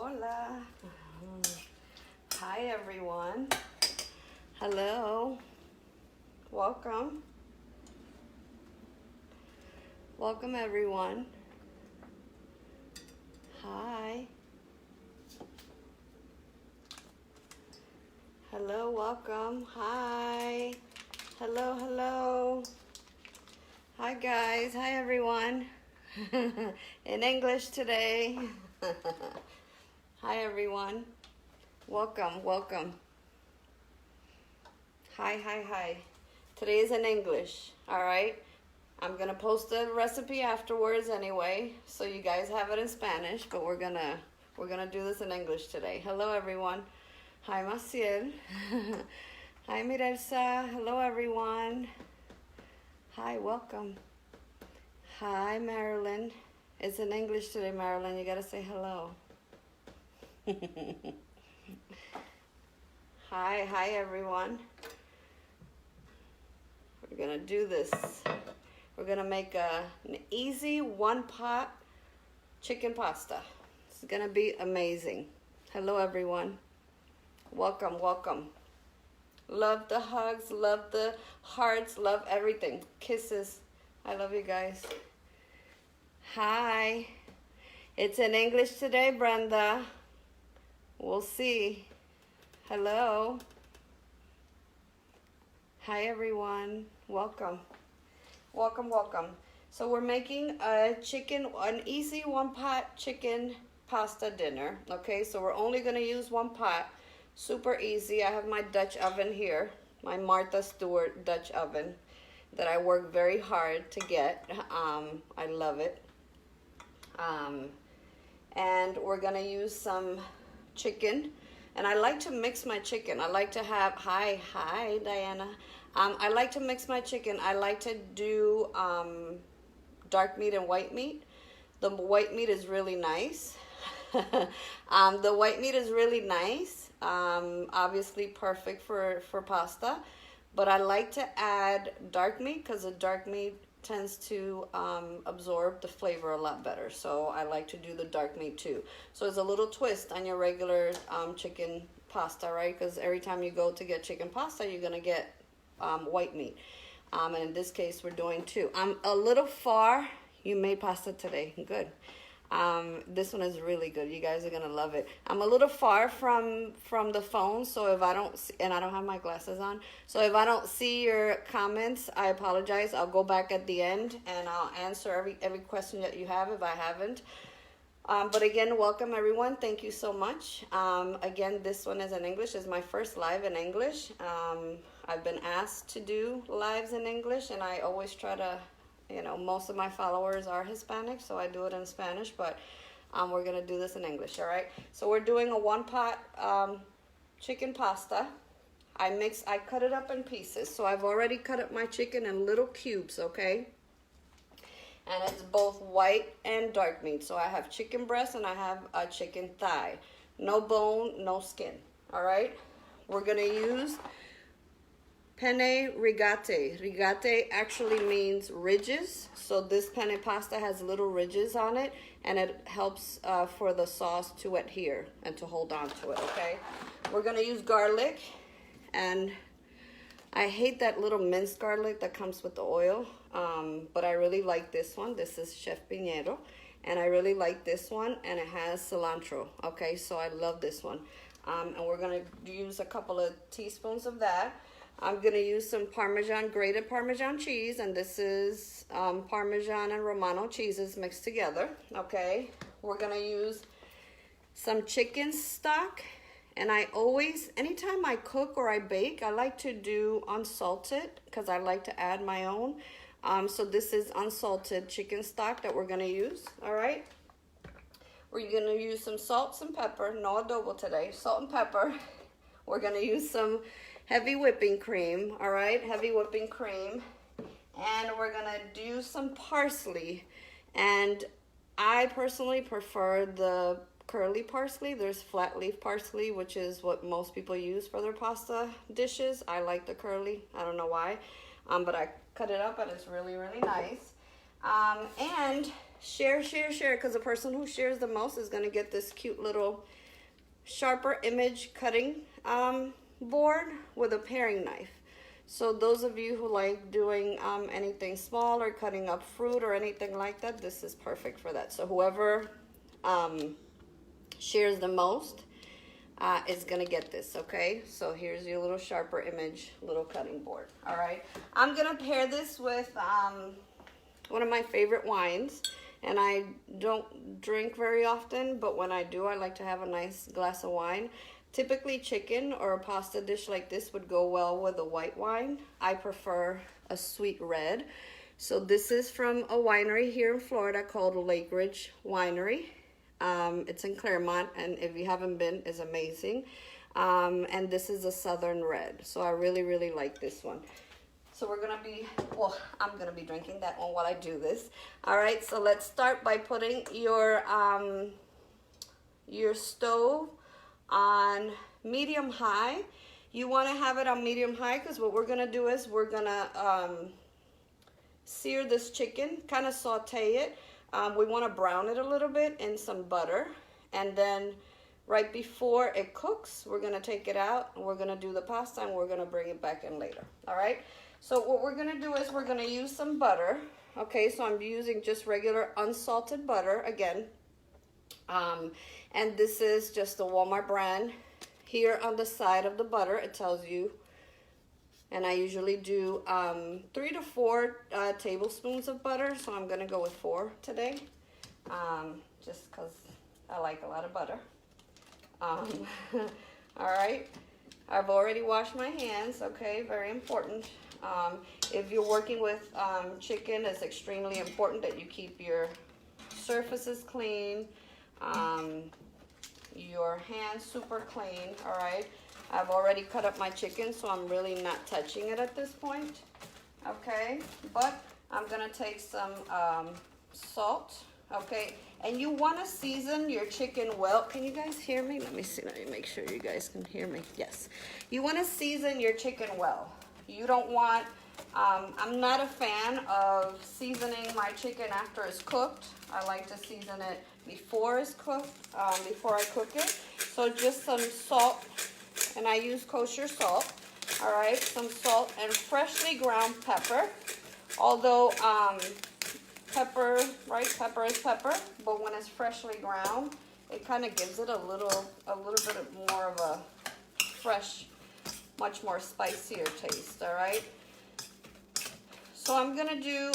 Hola. Hi, everyone. Hello. Welcome. Welcome, everyone. Hi. Hello, welcome. Hi. Hello, hello. Hi, guys. Hi, everyone. In English today. Hi, everyone. Welcome, welcome. Hi, hi, hi. Today is in English, all right? I'm gonna post the recipe afterwards anyway, so you guys have it in Spanish, but we're gonna do this in English today. Hello, everyone. Hi, Maciel. Hi, Mirelsa. Hello, everyone. Hi, welcome. Hi, Marilyn. It's in English today, Marilyn. You gotta say hello. Hi, everyone. We're gonna do this. We're gonna make an easy one-pot chicken pasta. It's gonna be amazing. Hello, everyone. Welcome, welcome. Love the hugs, love the hearts, love everything. Kisses. I love you guys. Hi. It's in English today, Brenda. We'll see. Hello. Hi, everyone. Welcome. Welcome, welcome. So we're making an easy one-pot chicken pasta dinner. Okay, so we're only gonna use one pot. Super easy. I have my Dutch oven here, my Martha Stewart Dutch oven that I work very hard to get. I love it. And we're gonna use some chicken. And I like to mix my chicken. I like to have, hi, Diana. I like to mix my chicken. I like to do dark meat and white meat. The white meat is really nice. The white meat is really nice. Obviously perfect for pasta. But I like to add dark meat because the dark meat tends to absorb the flavor a lot better. So I like to do the dark meat too. So it's a little twist on your regular chicken pasta, right? Because every time you go to get chicken pasta, you're gonna get white meat. And in this case, we're doing two. I'm a little far. You made pasta today. Good. This one is really good. You guys are gonna love it. I'm a little far from the phone, so if I don't see, and I don't have my glasses on, so if I don't see your comments, I apologize. I'll go back at the end and I'll answer every question that you have if I haven't. But again, welcome everyone. Thank you so much. Again, this one is in English. It's my first live in English. I've been asked to do lives in English, and I always try to, most of my followers are Hispanic, so I do it in Spanish, but we're gonna do this in English, all right? So we're doing a one-pot chicken pasta. I cut it up in pieces, so I've already cut up my chicken in little cubes, okay? And it's both white and dark meat. So I have chicken breast and I have a chicken thigh. No bone, no skin, all right? We're gonna use penne rigate. Rigate actually means ridges. So this penne pasta has little ridges on it, and it helps for the sauce to adhere and to hold on to it, okay? We're gonna use garlic, and I hate that little minced garlic that comes with the oil, but I really like this one. This is Chef Piñero, and I really like this one, and it has cilantro, okay? So I love this one. And we're gonna use a couple of teaspoons of that. I'm gonna use some grated Parmesan cheese, and this is Parmesan and Romano cheeses mixed together, okay? We're gonna use some chicken stock, and I always, anytime I cook or I bake, I like to do unsalted because I like to add my own. So this is unsalted chicken stock that we're gonna use, all right? We're gonna use some salt, some pepper, no adobo today, salt and pepper. We're gonna use some heavy whipping cream, all right? Heavy whipping cream. And we're gonna do some parsley. And I personally prefer the curly parsley. There's flat leaf parsley, which is what most people use for their pasta dishes. I like the curly, I don't know why. But I cut it up and it's really, really nice. And Share, share, share, because the person who shares the most is going to get this cute little Sharper Image cutting board with a paring knife. So those of you who like doing anything small or cutting up fruit or anything like that, this is perfect for that. So whoever shares the most is gonna get this, okay? So here's your little Sharper Image little cutting board. All right, I'm gonna pair this with one of my favorite wines, and I don't drink very often, but when I do, I like to have a nice glass of wine. Typically chicken or a pasta dish like this would go well with a white wine. I prefer a sweet red. So this is from a winery here in Florida called Lake Ridge Winery. It's in Claremont, and if you haven't been, it's amazing. And this is a Southern Red. So I really, really like this one. So we're gonna be, well, I'm gonna be drinking that one while I do this. All right, so let's start by putting your stove on medium high. You want to have it on medium high because what we're gonna do is we're gonna sear this chicken, kind of saute it. We want to brown it a little bit in some butter, and then right before it cooks, we're gonna take it out and we're gonna do the pasta, and we're gonna bring it back in later. All right, so what we're gonna do is we're gonna use some butter. Okay, so I'm using just regular unsalted butter again. And this is just the Walmart brand. Here on the side of the butter, it tells you, and I usually do 3 to 4 tablespoons of butter, so I'm gonna go with 4 today, just because I like a lot of butter. All right, I've already washed my hands, okay, very important. If you're working with chicken, it's extremely important that you keep your surfaces clean, your hands super clean. All right, I've already cut up my chicken, so I'm really not touching it at this point. Okay, but I'm gonna take some salt. Okay, and you want to season your chicken well. Can you guys hear me? Let me see. Let me make sure you guys can hear me. Yes, you want to season your chicken well. You don't want I'm not a fan of seasoning my chicken after it's cooked. I like to season it before it's cooked, before I cook it. So just some salt, and I use kosher salt. All right, some salt and freshly ground pepper. Although pepper, right? Pepper is pepper, but when it's freshly ground, it kind of gives it a little bit more of a fresh, much more spicier taste. All right. So I'm gonna do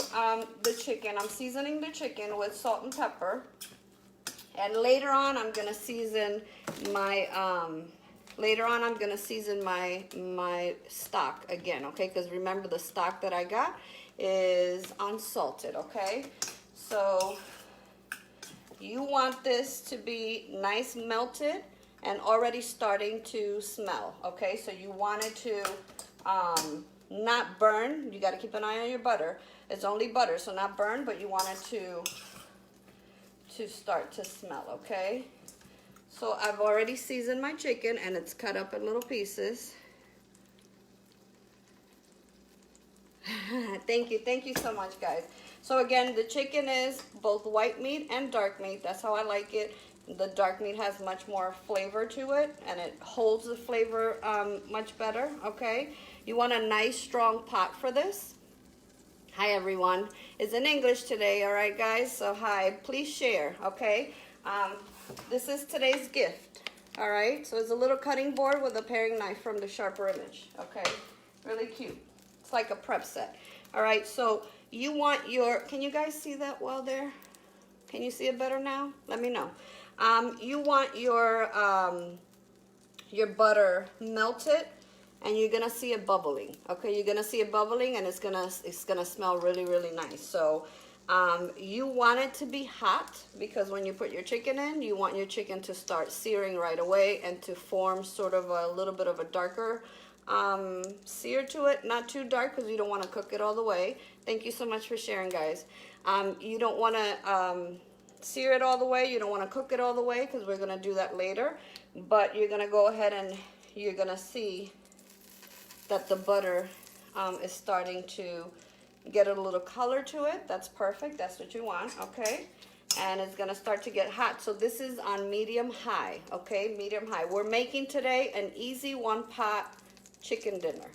the chicken. I'm seasoning the chicken with salt and pepper, and later on I'm gonna season my my stock again. Okay, because remember the stock that I got is unsalted. Okay, so you want this to be nice melted and already starting to smell. Okay, so you want it to not burn. You got to keep an eye on your butter. It's only butter, so not burn, but you want it to start to smell. Okay, so I've already seasoned my chicken, and it's cut up in little pieces. Thank you so much, guys. So again, the chicken is both white meat and dark meat. That's how I like it. The dark meat has much more flavor to it, and it holds the flavor much better. Okay, you want a nice strong pot for this. Hi everyone, it's in English today. All right, guys, so hi, please share. Okay, this is today's gift. All right, so it's a little cutting board with a paring knife from the Sharper Image. Okay, really cute. It's like a prep set. All right, so you want your, can you guys see that well there? Can you see it better now? Let me know. You want your butter melted, and you're gonna see it bubbling. Okay, you're gonna see it bubbling, and it's gonna smell really, really nice. So you want it to be hot, because when you put your chicken in, you want your chicken to start searing right away and to form sort of a little bit of a darker sear to it. Not too dark, because you don't want to cook it all the way. Thank you so much for sharing, guys. You don't want to sear it all the way. You don't want to cook it all the way, because we're going to do that later. But you're going to go ahead and you're going to see that the butter is starting to get a little color to it. That's perfect. That's what you want, okay? And it's gonna start to get hot. So this is on medium high, okay? Medium high. We're making today an easy one pot chicken dinner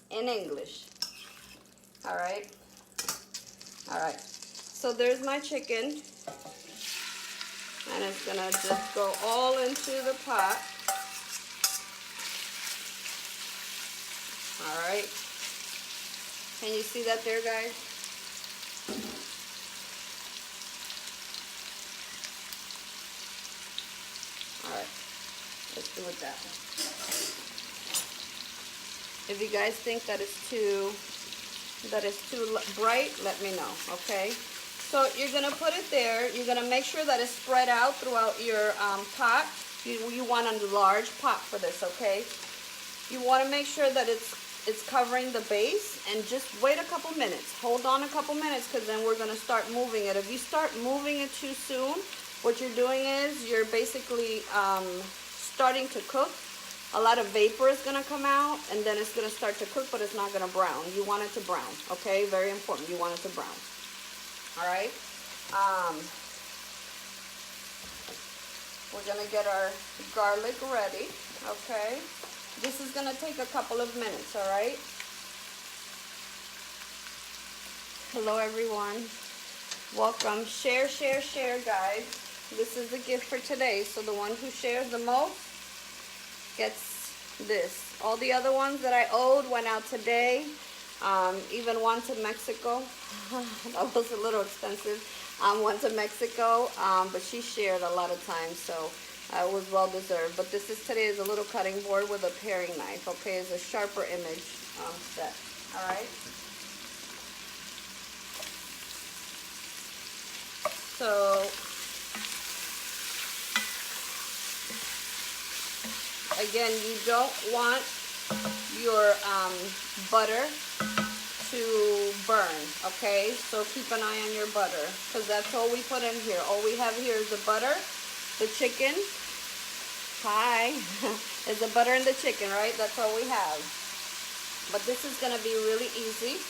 in English. All right. All right. So there's my chicken. And it's gonna just go all into the pot. All right. Can you see that there, guys? All right. Let's do it that way. If you guys think that it's too bright, let me know, okay? So you're gonna put it there. You're gonna make sure that it's spread out throughout your pot. You want a large pot for this, okay? You want to make sure that it's covering the base, and just wait a couple minutes. Hold on a couple minutes, because then we're gonna start moving it. If you start moving it too soon, what you're doing is you're basically starting to cook. A lot of vapor is gonna come out, and then it's gonna start to cook, but it's not gonna brown. You want it to brown, okay? Very important. You want it to brown. All right. We're gonna get our garlic ready, okay? This is gonna take a couple of minutes, all right? Hello, everyone. Welcome. Share, share, share, guys. This is the gift for today. So the one who shares the most gets this. All the other ones that I owed went out today. Even one to Mexico. That was a little expensive. One to Mexico, but she shared a lot of times, so it was well deserved. But this is today is a little cutting board with a paring knife. Okay, it's a sharper image set. All right. So again, you don't want your butter to burn, okay? So keep an eye on your butter, because that's all we put in here. All we have here is the butter, the chicken. Hi. Is the butter and the chicken, right? That's all we have. But this is gonna be really easy.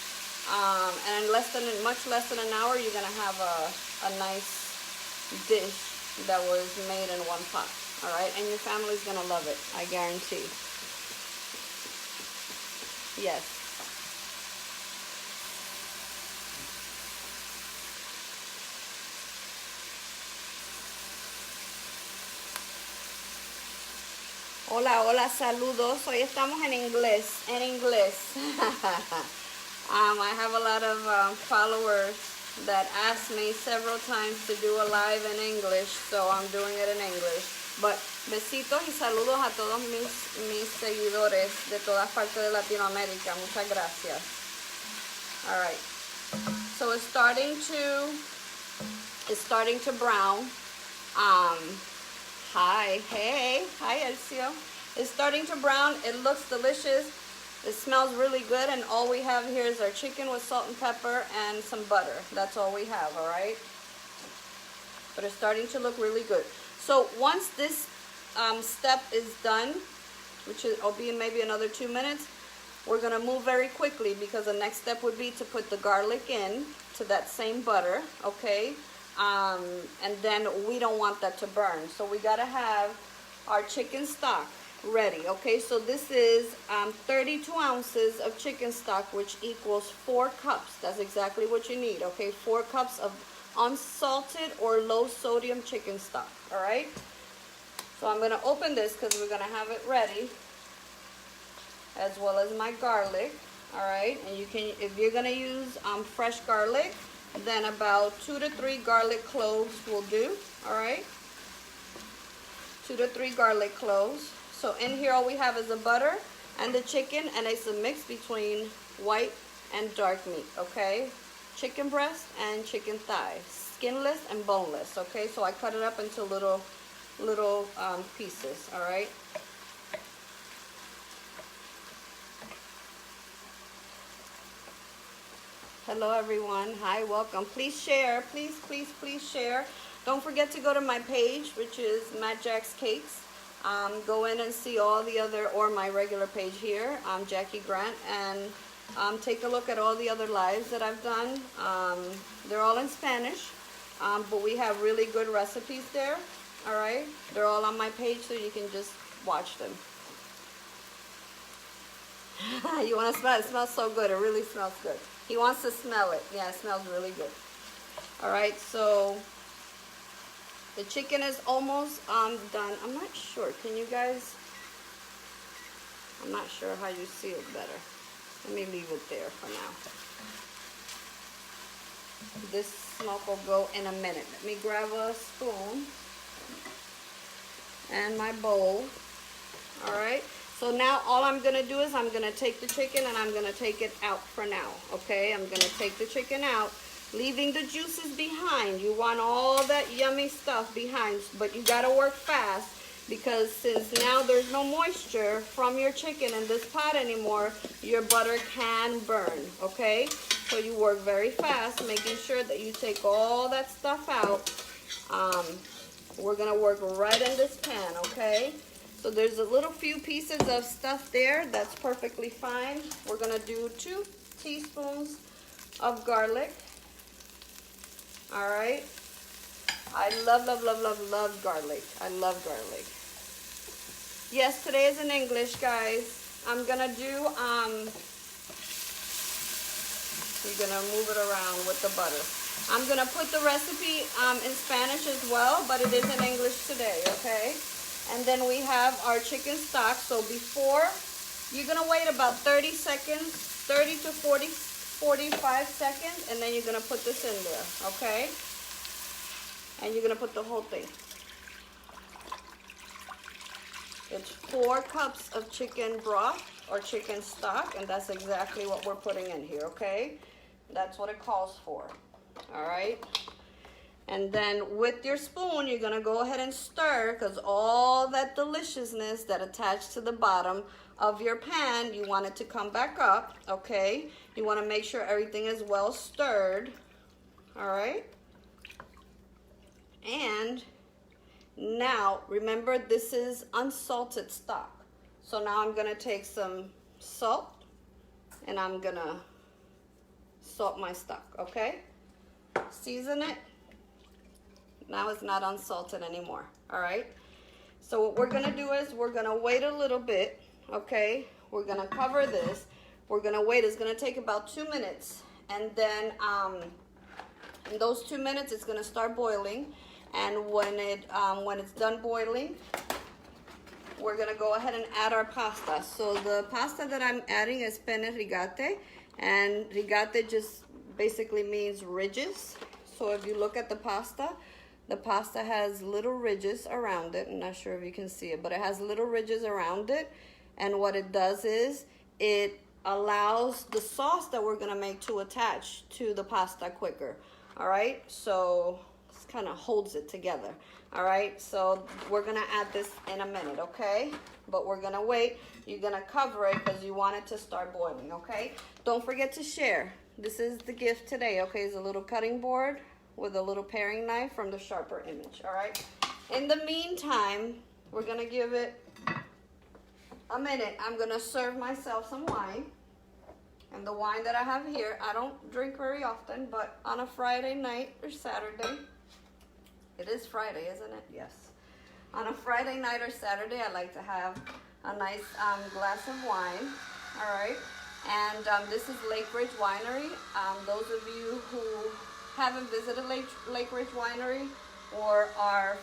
And in much less than an hour, you're gonna have a nice dish that was made in one pot. All right, and your family's gonna love it, I guarantee. Yes. Hola, hola, saludos. Hoy estamos en inglés, I have a lot of followers that asked me several times to do a live in English, so I'm doing it in English. But besitos y saludos a todos mis seguidores de todas partes de Latinoamérica. Muchas gracias. All right. So it's starting to brown. Hi, Elcio. It's starting to brown. It looks delicious. It smells really good, and all we have here is our chicken with salt and pepper and some butter. That's all we have, all right? But it's starting to look really good. So once this step is done, which will be maybe another 2 minutes, we're gonna move very quickly, because the next step would be to put the garlic in to that same butter, okay? And then we don't want that to burn. So we gotta have our chicken stock ready, okay? So this is 32 ounces of chicken stock, which equals 4 cups. That's exactly what you need, okay? 4 cups of unsalted or low sodium chicken stock, all right? So I'm gonna open this because we're gonna have it ready, as well as my garlic, all right? And you can, if you're gonna use fresh garlic, then about 2 to 3 garlic cloves will do, all right? 2 to 3 garlic cloves. So in here, all we have is the butter and the chicken, and it's a mix between white and dark meat, okay? Chicken breast and chicken thigh, skinless and boneless, okay? So I cut it up into little pieces, all right? Hello, everyone. Hi, welcome. Please share. Please, please, please share. Don't forget to go to my page, which is Matt Jack's Cakes. Go in and see all the other, or my regular page here, Jackie Grant, and Take a look at all the other lives that I've done. They're all in Spanish, but we have really good recipes there. All right, they're all on my page, so you can just watch them. You want to smell it? It smells so good. It really smells good. He wants to smell it. Yeah, it smells really good. All right, so the chicken is almost done. I'm not sure. Can you guys? I'm not sure how you see it better. Let me leave it there for now. This smoke will go in a minute. Let me grab a spoon and my bowl. All right. So now all I'm going to do is I'm going to take the chicken and I'm going to take it out for now. Okay. I'm going to take the chicken out, leaving the juices behind. You want all that yummy stuff behind, but you got to work fast, because since now there's no moisture from your chicken in this pot anymore, your butter can burn, okay? So you work very fast, making sure that you take all that stuff out. We're gonna work right in this pan, okay? So there's a little few pieces of stuff there. That's perfectly fine. We're gonna do 2 teaspoons of garlic. All right. I love, love, love, love, love garlic. I love garlic. Yes, today is in English, guys. I'm gonna do, you're gonna move it around with the butter. I'm gonna put the recipe in Spanish as well, but it is in English today, okay? And then we have our chicken stock. So before, you're gonna wait about 30 seconds, 30 to 45 seconds, and then you're gonna put this in there, okay? And you're gonna put the whole thing. It's 4 cups of chicken broth or chicken stock, and that's exactly what we're putting in here, okay? That's what it calls for, all right? And then with your spoon, you're gonna go ahead and stir, because all that deliciousness that attached to the bottom of your pan, you want it to come back up, okay? You wanna make sure everything is well stirred, all right? And now, remember, this is unsalted stock. So now I'm gonna take some salt and I'm gonna salt my stock, okay? Season it. Now it's not unsalted anymore, all right? So what we're gonna do is we're gonna wait a little bit, okay? We're gonna cover this. We're gonna wait, it's gonna take about 2 minutes. And then in those 2 minutes, it's gonna start boiling. And when it's done boiling, we're gonna go ahead and add our pasta. So the pasta that I'm adding is penne rigate, and rigate just basically means ridges. So if you look at the pasta has little ridges around it. I'm not sure if you can see it, but it has little ridges around it. And what it does is it allows the sauce that we're gonna make to attach to the pasta quicker. All right, so kind of holds it together. All right, so we're gonna add this in a minute, okay? But we're gonna wait. You're gonna cover it because you want it to start boiling, okay? Don't forget to share. This is the gift today, okay? It's a little cutting board with a little paring knife from the Sharper Image, all right? In the meantime, we're gonna give it a minute. I'm gonna serve myself some wine. And the wine that I have here, I don't drink very often, but on a Friday night or Saturday, it is Friday, isn't it? Yes. On a Friday night or Saturday, I like to have a nice glass of wine, all right? And this is Lake Ridge Winery. Those of you who haven't visited Lake Ridge Winery or are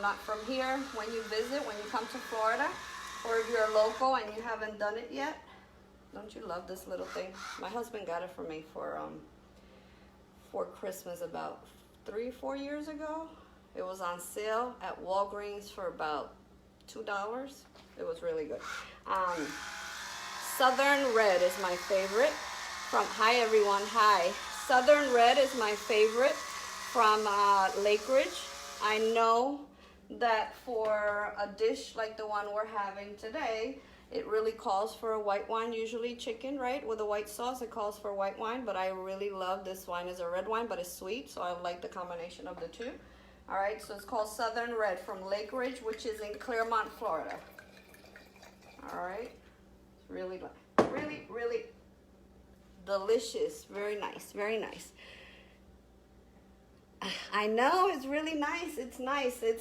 not from here, when you visit, when you come to Florida, or if you're local and you haven't done it yet, don't you love this little thing? My husband got it for me for Christmas about 3-4 years ago. It was on sale at Walgreens for about $2. It was really good. Southern Red is my favorite. Hi everyone, hi. Southern Red is my favorite from Lake Ridge. I know that for a dish like the one we're having today, it really calls for a white wine, usually chicken, right? With a white sauce, it calls for white wine, but I really love this wine. It's a red wine, but it's sweet, so I like the combination of the two. All right, so it's called Southern Red from Lake Ridge, which is in Clermont, Florida. All right, really, really, really delicious. Very nice, very nice. I know, it's really nice. It's nice. It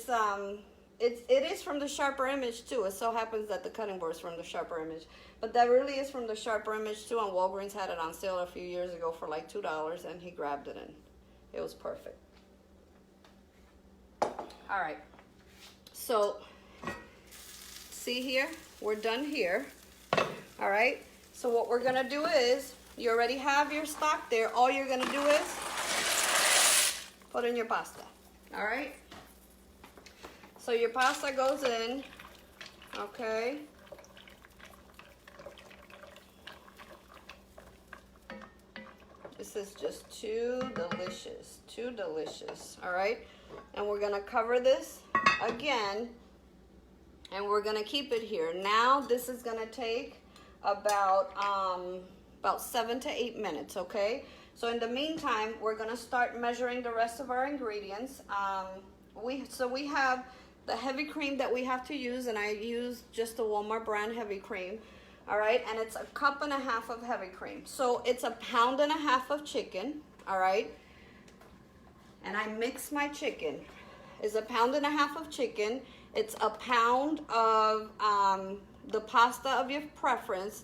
is from the Sharper Image too. It so happens that the cutting board is from the Sharper Image, but that really is from the Sharper Image too. And Walgreens had it on sale a few years ago for like $2, and he grabbed it and it was perfect. All right. So see here, we're done here. All right. So what we're gonna do is, you already have your stock there. All you're gonna do is put in your pasta. All right. So your pasta goes in, okay. This is just too delicious, all right? And we're gonna cover this again, and we're gonna keep it here. Now this is gonna take about 7 to 8 minutes, okay? So in the meantime, we're gonna start measuring the rest of our ingredients. We have the heavy cream that we have to use, and I use just the Walmart brand heavy cream. All right, and it's 1.5 cups of heavy cream. So it's 1.5 pounds of chicken, all right? And I mix my chicken. It's 1.5 pounds of chicken. It's 1 pound of the pasta of your preference.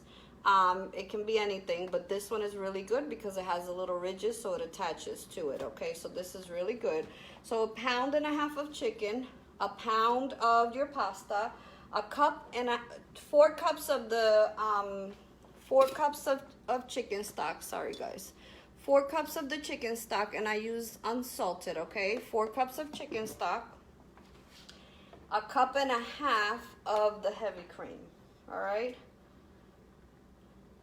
It can be anything, but this one is really good because it has a little ridges, so it attaches to it, okay? So this is really good. So 1.5 pounds of chicken, 1 pound of your pasta, 1 cup and 4 cups of the 4 cups of chicken stock. Sorry guys, 4 cups of the chicken stock, and I use unsalted, okay? 4 cups of chicken stock, 1.5 cups of the heavy cream. All right,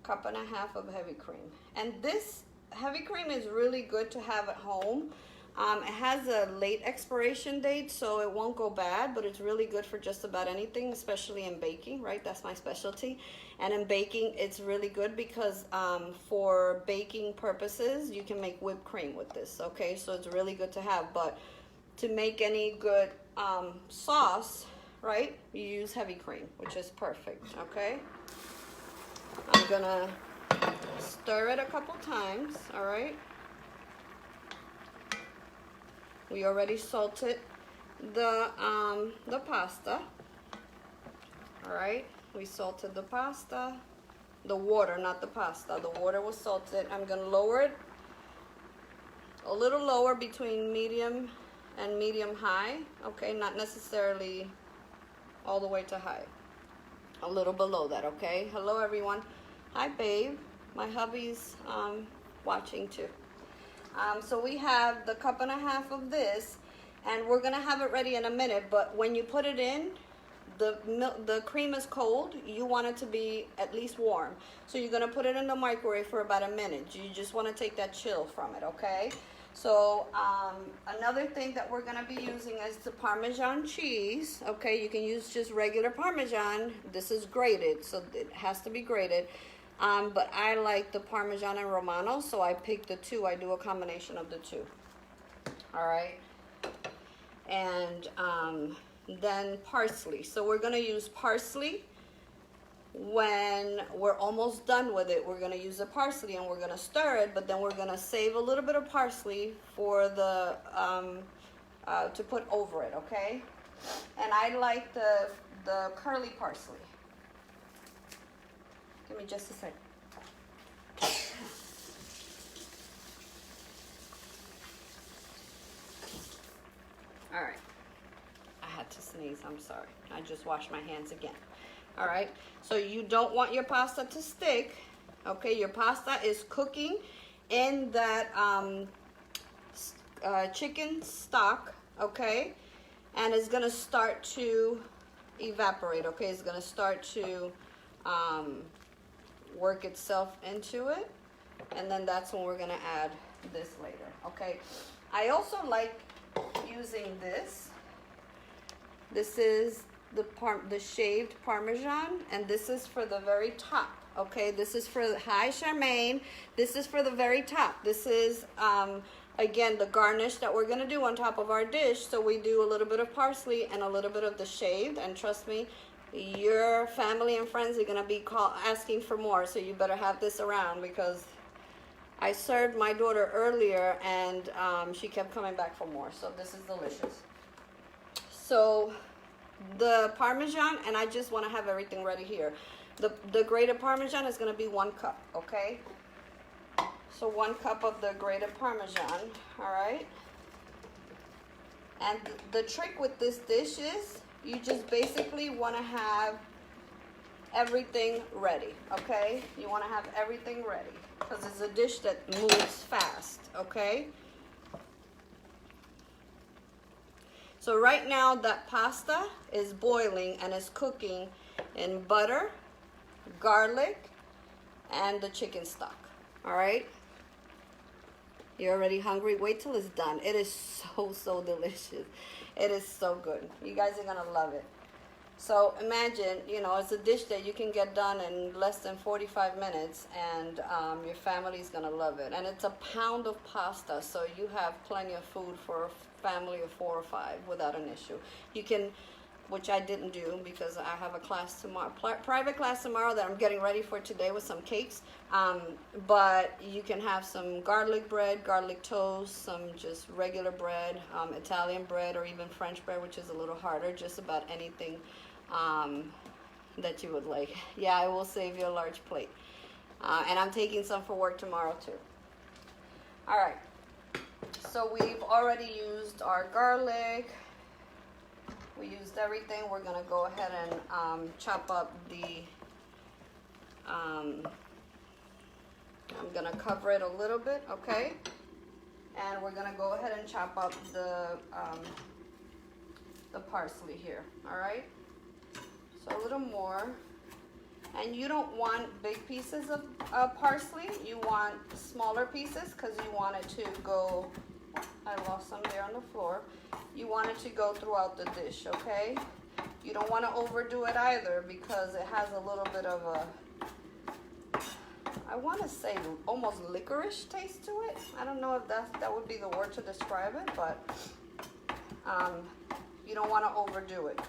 1.5 cups of heavy cream. And this heavy cream is really good to have at home. It has a late expiration date, so it won't go bad, but it's really good for just about anything, especially in baking, right? That's my specialty. And in baking, it's really good because for baking purposes, you can make whipped cream with this, okay? So it's really good to have, but to make any good sauce, right, you use heavy cream, which is perfect, okay? I'm gonna stir it a couple times, all right? We already salted the pasta. All right, we salted the pasta, the water, not the pasta. The water was salted. I'm gonna lower it a little lower, between medium and medium high. Okay, not necessarily all the way to high. A little below that. Okay. Hello everyone. Hi babe. My hubby's watching too. So we have the 1.5 cups of this, and we're gonna have it ready in a minute, but when you put it in, the cream is cold. You want it to be at least warm. So you're gonna put it in the microwave for about a minute. You just wanna take that chill from it, okay? So another thing that we're gonna be using is the Parmesan cheese, okay? You can use just regular Parmesan. This is grated, so it has to be grated. But I like the Parmesan and Romano, so I picked the two. I do a combination of the two. All right. And then parsley. So we're going to use parsley. When we're almost done with it, we're going to use the parsley and we're going to stir it, but then we're going to save a little bit of parsley for the to put over it, okay? And I like the curly parsley. Give me just a sec. All right. I had to sneeze. I'm sorry. I just washed my hands again. All right. So you don't want your pasta to stick. Okay. Your pasta is cooking in that chicken stock. Okay. And it's going to start to evaporate. Okay. It's going to start to work itself into it, and then that's when we're gonna add this later. Okay, I also like using this. This is the shaved Parmesan, and this is for the very top. Okay, this is for hi Charmaine. This is for the very top. This is again the garnish that we're gonna do on top of our dish. So we do a little bit of parsley and a little bit of the shaved, and trust me, your family and friends are gonna be asking for more, so you better have this around because I served my daughter earlier, and she kept coming back for more. So this is delicious. So the Parmesan, and I just want to have everything ready here. The grated Parmesan is going to be 1 cup, okay? So 1 cup of the grated Parmesan, all right? And the trick with this dish is you just basically want to have everything ready, okay? You want to have everything ready because it's a dish that moves fast, okay? So right now that pasta is boiling and is cooking in butter, garlic, and the chicken stock, all right? You're already hungry? Wait till it's done. It is so delicious. It is so good. You guys are gonna love it. So imagine, you know, it's a dish that you can get done in less than 45 minutes, and your family's gonna love it. And it's a pound of pasta, so you have plenty of food for a family of 4 or 5 without an issue. You can, which I didn't do because I have a class tomorrow, private class tomorrow that I'm getting ready for today with some cakes. But you can have some garlic bread, garlic toast, some just regular bread, Italian bread, or even French bread, which is a little harder, just about anything that you would like. Yeah, I will save you a large plate. And I'm taking some for work tomorrow too. All right, so we've already used our garlic. We used everything. We're gonna go ahead and chop up the, I'm gonna cover it a little bit, okay? And we're gonna go ahead and chop up the parsley here, all right? So a little more. And you don't want big pieces of parsley. You want smaller pieces because you want it to go, I lost some there on the floor. You want it to go throughout the dish, okay? You don't want to overdo it either because it has a little bit of a, I want to say almost licorice taste to it. I don't know if that would be the word to describe it, but you don't want to overdo it.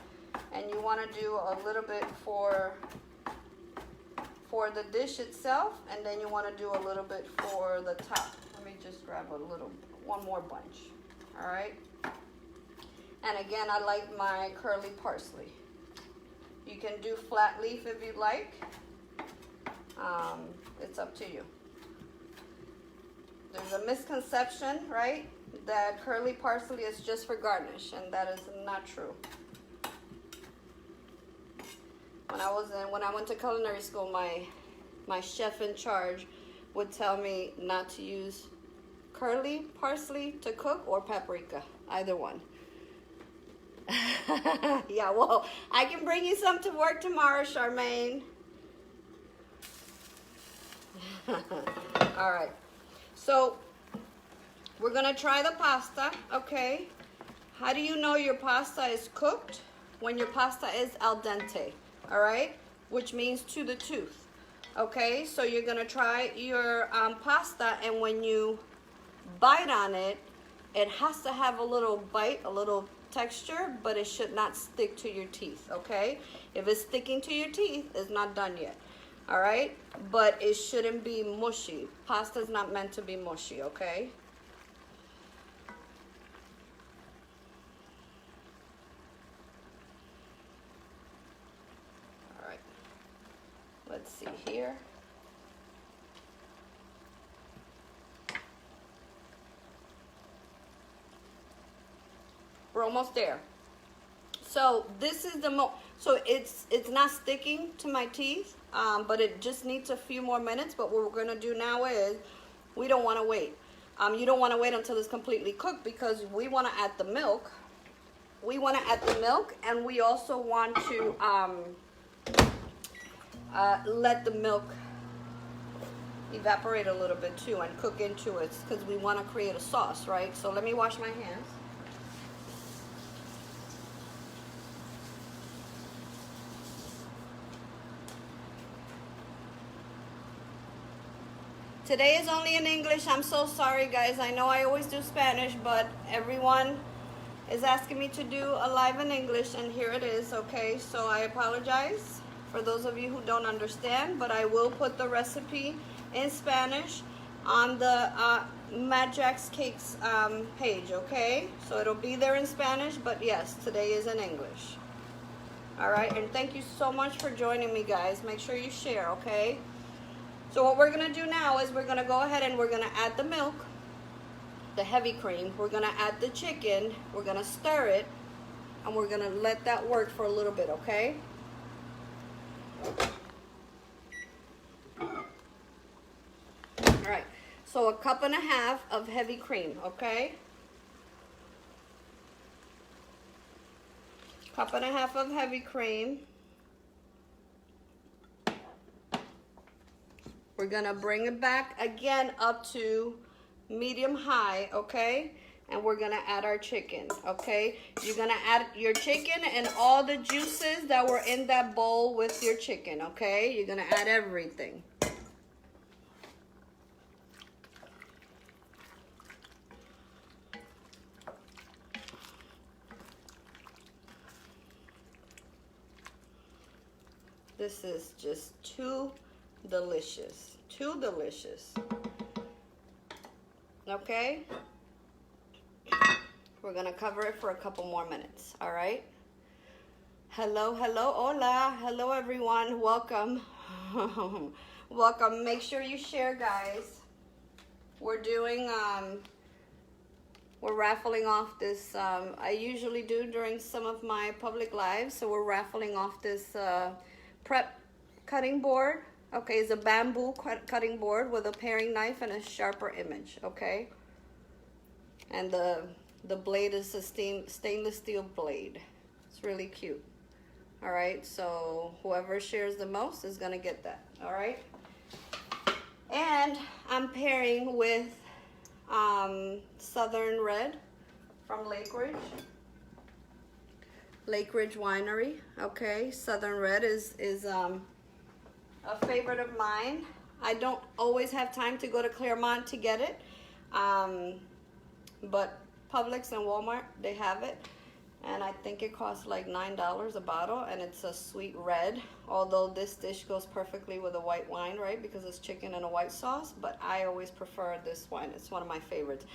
And you want to do a little bit for the dish itself, and then you want to do a little bit for the top. Let me just grab one more bunch, all right? And again, I like my curly parsley. You can do flat leaf if you like. It's up to you. There's a misconception, right, that curly parsley is just for garnish, and that is not true. When I went to culinary school, my chef in charge would tell me not to use curly parsley to cook or paprika, either one. Yeah, well, I can bring you some to work tomorrow, Charmaine. All right, so we're gonna try the pasta, okay? How do you know your pasta is cooked? When your pasta is al dente, all right? Which means to the tooth, okay? So you're gonna try your pasta, and when you bite on it, it has to have a little bite, a little texture, but it should not stick to your teeth, okay? If it's sticking to your teeth, it's not done yet, all right? But it shouldn't be mushy. Pasta's not meant to be mushy, okay? All right, let's see here. We're almost there. So this is so it's not sticking to my teeth, but it just needs a few more minutes. But what we're gonna do now is we don't want to wait. You don't want to wait until it's completely cooked because we want to add the milk. We want to add the milk, and we also want to let the milk evaporate a little bit too and cook into it because we want to create a sauce, right? So let me wash my hands. Today is only in English. I'm so sorry, guys. I know I always do Spanish, but everyone is asking me to do a live in English, and here it is, okay? So I apologize for those of you who don't understand, but I will put the recipe in Spanish on the Mad Jack's Cakes page, okay? So it'll be there in Spanish, but yes, today is in English. All right, and thank you so much for joining me, guys. Make sure you share, okay? So what we're gonna do now is we're gonna go ahead and we're gonna add the milk, the heavy cream. We're gonna add the chicken. We're gonna stir it, and we're gonna let that work for a little bit, okay? All right, so 1.5 cups of heavy cream, okay? 1.5 cups of heavy cream. We're gonna bring it back again up to medium high, okay? And we're gonna add our chicken, okay? You're gonna add your chicken and all the juices that were in that bowl with your chicken, okay? You're gonna add everything. This is just too delicious, too delicious. Okay? We're gonna cover it for a couple more minutes, all right? Hello, hello, hola. Hello, everyone. Welcome. Welcome. Make sure you share, guys. We're doing, we're raffling off this, I usually do during some of my public lives, so we're raffling off this prep cutting board. Okay, it's a bamboo cutting board with a paring knife and a sharper image, okay? And the blade is a stainless steel blade. It's really cute. All right, so whoever shares the most is gonna get that, all right? And I'm pairing with Southern Red from Lake Ridge Winery, okay? Southern Red is a favorite of mine. I don't always have time to go to Claremont to get it, but Publix and Walmart, they have it. And I think it costs like $9 a bottle, and it's a sweet red. Although this dish goes perfectly with a white wine, right? Because it's chicken and a white sauce, but I always prefer this wine. It's one of my favorites.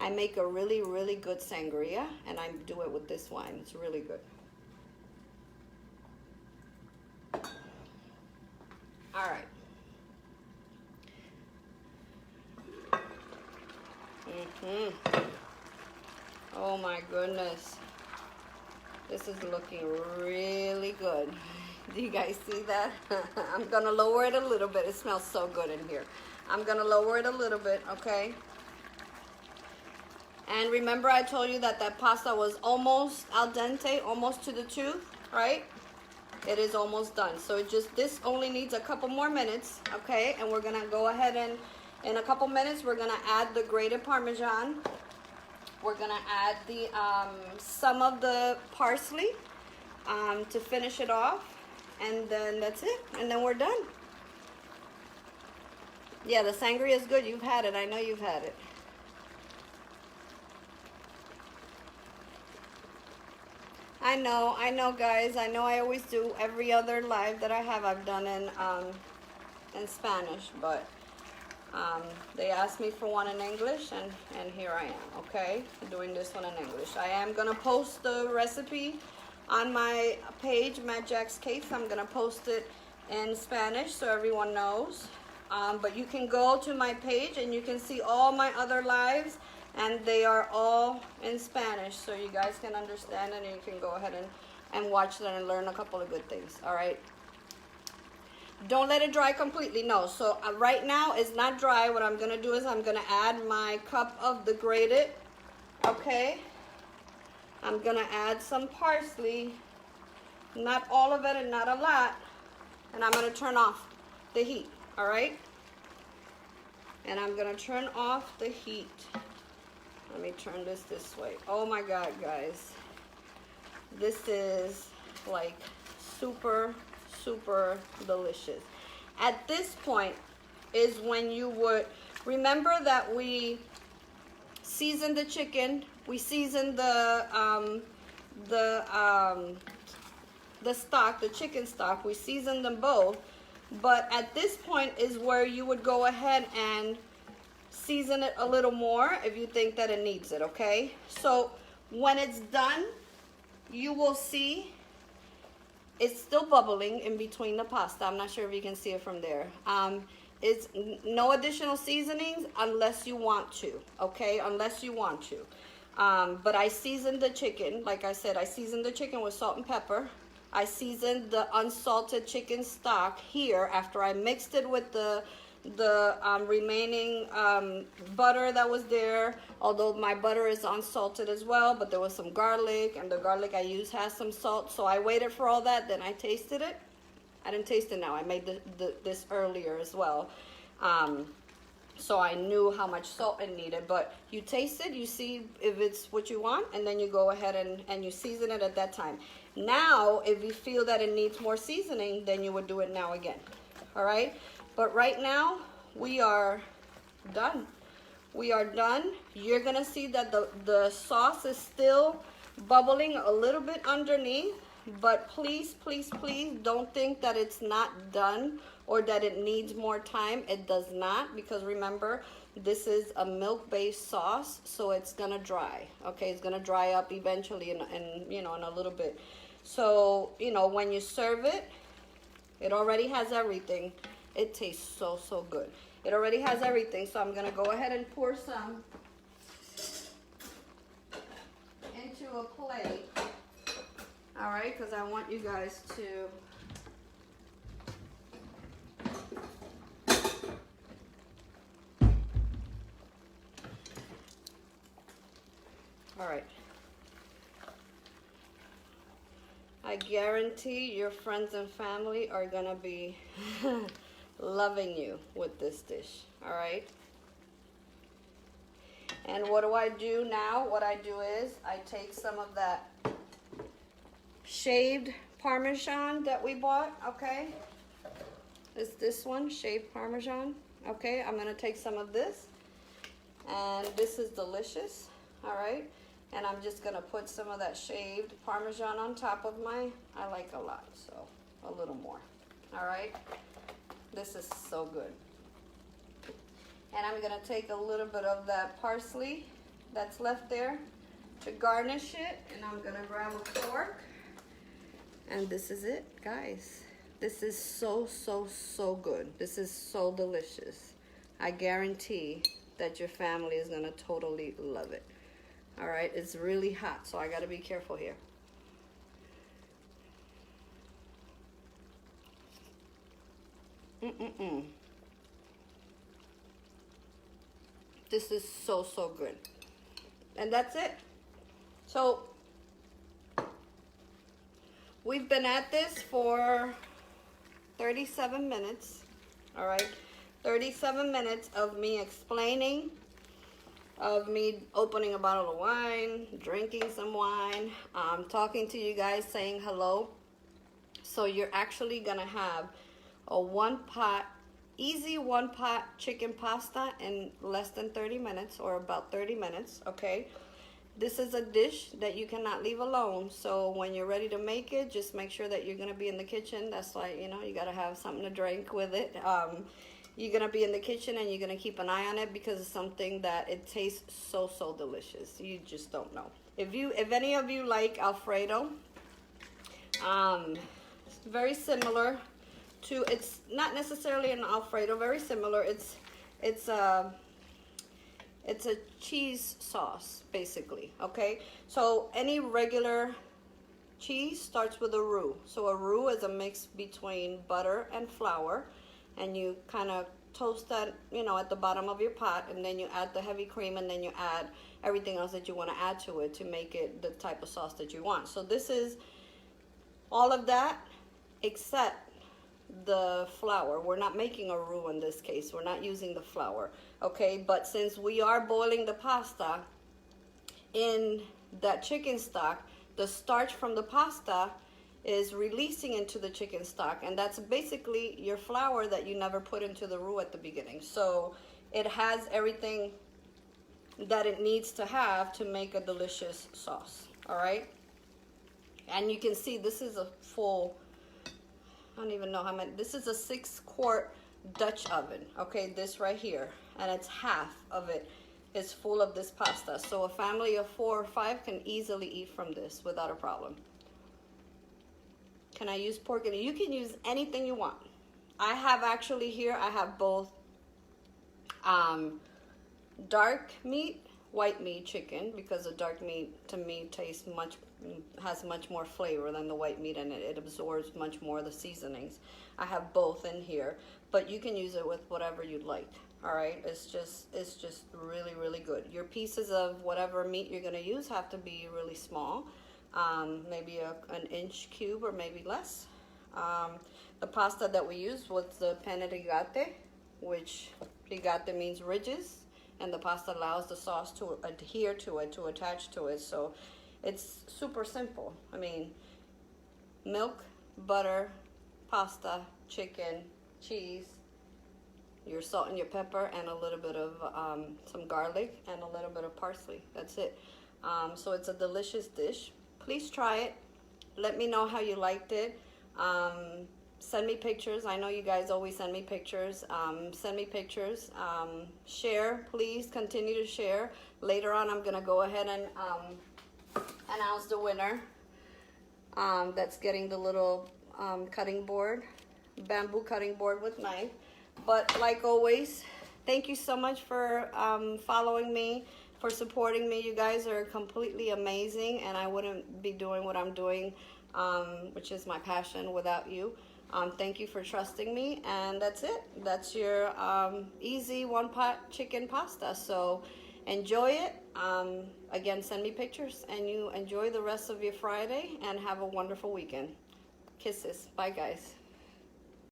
I make a really, really good sangria, and I do it with this wine. It's really good. All right. Oh my goodness. This is looking really good. Do you guys see that? I'm gonna lower it a little bit. It smells so good in here. I'm gonna lower it a little bit, okay? And remember I told you that that pasta was almost al dente, almost to the tooth, right? It is almost done. So it just, this only needs a couple more minutes, okay? And we're gonna go ahead and in a couple minutes, we're gonna add the grated Parmesan. We're gonna add the some of the parsley to finish it off, and then that's it, and then we're done. Yeah, the sangria is good. You've had it. I know you've had it. I know, guys. I know I always do every other live that I have. I've done in Spanish, but they asked me for one in English, and here I am, okay? Doing this one in English. I am gonna post the recipe on my page, Mad Jack's Cakes. I'm gonna post it in Spanish so everyone knows. But you can go to my page and you can see all my other lives, and they are all in Spanish, so you guys can understand, and you can go ahead and watch them and learn a couple of good things, all right? Don't let it dry completely, no. So right now it's not dry. What I'm gonna do is I'm gonna add my cup of the grated, okay? I'm gonna add some parsley, not all of it and not a lot, and I'm gonna turn off the heat, all right? And I'm gonna turn off the heat. Let me turn this way. Oh my God, guys. This is like super delicious. At this point is when you would remember that we seasoned the chicken, we seasoned the stock, the chicken stock, we seasoned them both. But at this point is where you would go ahead and season it a little more if you think that it needs it, okay? So when it's done, you will see it's still bubbling in between the pasta. I'm not sure if you can see it from there. It's no additional seasonings unless you want to, okay? Unless you want to. But I seasoned the chicken. Like I said, I seasoned the chicken with salt and pepper. I seasoned the unsalted chicken stock here after I mixed it with the remaining butter that was there, although my butter is unsalted as well, but there was some garlic, and the garlic I used has some salt, so I waited for all that, then I tasted it. I didn't taste it now, I made this earlier as well, so I knew how much salt it needed. But you taste it, you see if it's what you want, and then you go ahead and you season it at that time. Now if you feel that it needs more seasoning, then you would do it now again. All right, but right now we are done. We are done. You're gonna see that the sauce is still bubbling a little bit underneath, but please, please, please don't think that it's not done or that it needs more time. It does not, because remember, this is a milk-based sauce, so it's gonna dry. Okay, it's gonna dry up eventually in you know, in a little bit. So, you know, when you serve it, it already has everything. It tastes so, so good. It already has everything, so I'm gonna go ahead and pour some into a plate. All right, because I want you guys to all right. I guarantee your friends and family are gonna be loving you with this dish, all right? And what do I do now? What I do is I take some of that shaved Parmesan that we bought, okay? It's this one, shaved Parmesan, okay? I'm gonna take some of this, and this is delicious, all right? And I'm just gonna put some of that shaved Parmesan on top of my, I like a lot, so a little more, all right? This is so good. And I'm gonna take a little bit of that parsley that's left there to garnish it, and I'm gonna grab a fork. And this is it, guys. This is so, so, so good. This is so delicious. I guarantee that your family is gonna totally love it. All right, it's really hot, so I gotta be careful here. This is so, so good. And that's it. So we've been at this for 37 minutes, all right? 37 minutes of me explaining, of me opening a bottle of wine, drinking some wine, talking to you guys, saying hello. So you're actually gonna have a easy one pot chicken pasta in less than 30 minutes, or about 30 minutes, okay? This is a dish that you cannot leave alone. So when you're ready to make it, just make sure that you're gonna be in the kitchen. That's why, you know, you gotta have something to drink with it. You're gonna be in the kitchen and you're gonna keep an eye on it, because it's something that it tastes so, so delicious. You just don't know. If any of you like Alfredo, it's very similar to, it's not necessarily an Alfredo, very similar. It's a cheese sauce, basically, okay? So any regular cheese starts with a roux. So a roux is a mix between butter and flour, and you kind of toast that, you know, at the bottom of your pot, and then you add the heavy cream, and then you add everything else that you want to add to it to make it the type of sauce that you want. So this is all of that except the flour. We're not making a roux in this case. We're not using the flour, okay? But since we are boiling the pasta in that chicken stock, the starch from the pasta is releasing into the chicken stock, and that's basically your flour that you never put into the roux at the beginning. So it has everything that it needs to have to make a delicious sauce, all right? And you can see this is a full, I don't even know how many, this is a 6-quart Dutch oven. Okay, this right here, and it's half of it is full of this pasta. So a family of 4 or 5 can easily eat from this without a problem. Can I use pork? And you can use anything you want. I have actually here, I have both dark meat, white meat chicken, because the dark meat to me has much more flavor than the white meat, and it absorbs much more of the seasonings. I have both in here, but you can use it with whatever you'd like. All right, it's just really, really good. Your pieces of whatever meat you're gonna use have to be really small, maybe an inch cube or maybe less. The pasta that we used was the penne rigate, which rigate means ridges, and the pasta allows the sauce to adhere to it, to attach to it. So it's super simple. I mean, milk, butter, pasta, chicken, cheese, your salt and your pepper, and a little bit of some garlic and a little bit of parsley. That's it. So it's a delicious dish. Please try it. Let me know how you liked it. Send me pictures. I know you guys always send me pictures. Send me pictures. Share, please continue to share. Later on, I'm gonna go ahead and announce the winner. That's getting the little cutting board, bamboo cutting board with knife. But like always, thank you so much for following me, for supporting me. You guys are completely amazing, and I wouldn't be doing what I'm doing, which is my passion, without you. Thank you for trusting me, and that's it. That's your easy one-pot chicken pasta. So enjoy it. Again, send me pictures, and you enjoy the rest of your Friday, and have a wonderful weekend. Kisses. Bye, guys.